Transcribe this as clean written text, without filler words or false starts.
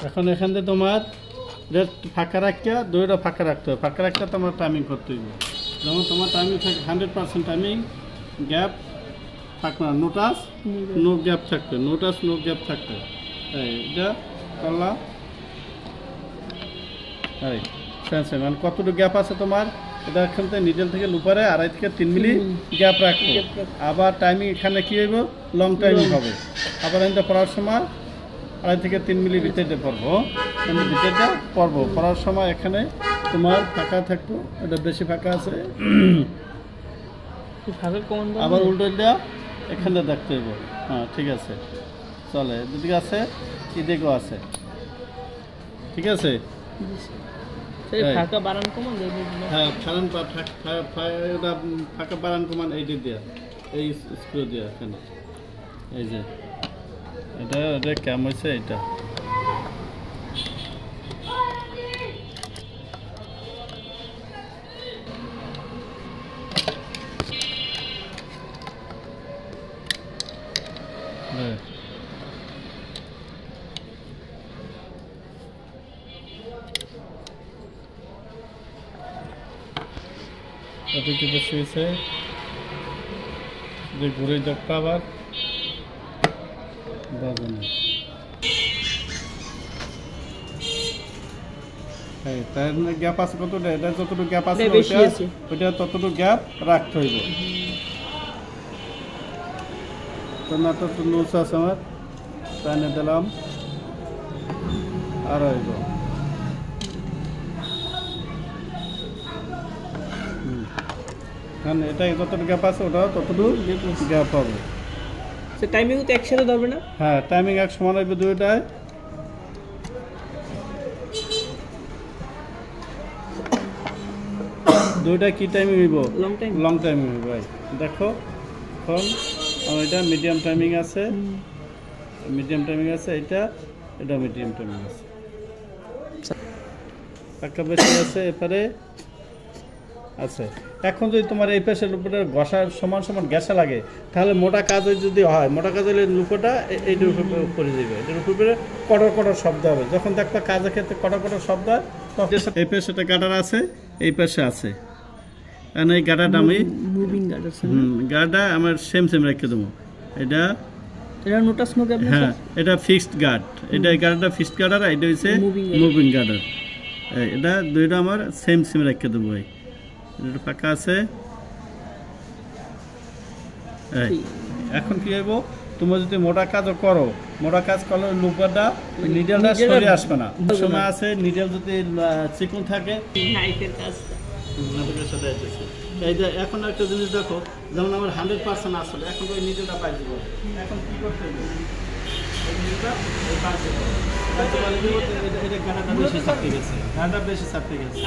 এখন এখান থেকে তোমার ফাঁকা রাখিয়া দুইটা ফাঁকা রাখতে হবে, ফাঁকা রাখতে তোমার টাইমিং করতে হবে। যেমন তোমার টাইমিং থাকে 100% টাইমিং, গ্যাপ থাকবে না, নোটাস নো গ্যাপ থাকবে, নোটাস নো গ্যাপ থাকবে। এটা করলাম, মানে কতটুকু গ্যাপ আছে তোমার, এটা এখান থেকে নিডেল থেকে লুপারে 2.5 থেকে 3 মিলি গ্যাপ রাখবো। আবার টাইমিং এখানে কী হইব, লং টাইমিং হবে। আবার এটা পড়ার সময় 2.5 থেকে 3 মিলি ভিতরে পড়বো, ভিতরটা পড়বো। পড়ার সময় এখানে তোমার ফাঁকা থাকতো, এটা বেশি ফাঁকা আছে, আবার উল্টোটা এখানে দেখতে হইব। হ্যাঁ ঠিক আছে, চলে দুদিকে আছে, এদিকেও আছে, ঠিক আছে। হ্যাঁ ফাঁকা বাড়ান কমান এইটা দেওয়া, এই স্ক্রু দেওয়া এখানে, এই যে এটা ক্যাম হয়েছে এটা। এদিকে বসে হয়েছে, ঘুরে দেখতে আবার বাজনে। তার গ্যাপ আছে কতটা, এটা যতটুকু গ্যাপ আছে ওইটা ততটুকু গ্যাপ রাখতে হইব। তো না তো নোটস আছে আমার, প্যানে দিলাম আর হইব। কারণ এটা যতটুকু গ্যাপ আছে ওটাও ততটুকু গ্যাপ হবে। টাইমিং তো একসাথে ধরবে না? হ্যাঁ টাইমিং এক সমান হইবে দুইটায়। দুইটা কি টাইমিং হইব, লং টাইমিং হইব। ভাই দেখো এখন আমার এটা মিডিয়াম টাইমিং আছে, মিডিয়াম টাইমিং আছে, এটা মিডিয়াম টাইমিং আছে, একটা বেশি আছে এপারে আছে। এখন যদি তোমার এই পাশের লুপোটা ঘষার সমান সমান গ্যাসা লাগে, তাহলে মোটা কাজ যদি হয়, মোটা কাজ হলে লুপোটা এইটার উপরে পড়ে যাবে, এটার উপরে কটর কটর শব্দ হবে। যখন দেখবা কাজের ক্ষেত্রে কটর কটর শব্দ হয়, তখন এই পাশে একটা গাডার আছে, এই পাশে আছে, কারণ এই গাডারটা আমি গাডারটা আমার সেম রেখে দেবো। এটা নোটাস নো গ্যাপ, হ্যাঁ এটা ফিক্সড গার্ড, এটা এই গার্ডটা ফিক্সড গার্ডার, এটা হচ্ছে মুভিং গার্ডার। এটা দুইটা আমার সেম রেখে দেবো। ভাই এটা ফাঁকা আছে। এখন কি হইব, তুমি যদি মোটা কাজও করো, মোটা কাজ করলে লুপারটা নিডেলটা সরে আসবে না। সময় আছে নিডেল যদি চিকন থাকে, এই যে এখন একটা জিনিস দেখো, যেমন আমার 100% আসলে এখন ওই নিডেলটা পাই দিব। এখন কি করতে হবে, এটা গাড়াটা বেশি চাপতে গেছে, গাড়াটা বেশি চাপতে গেছে।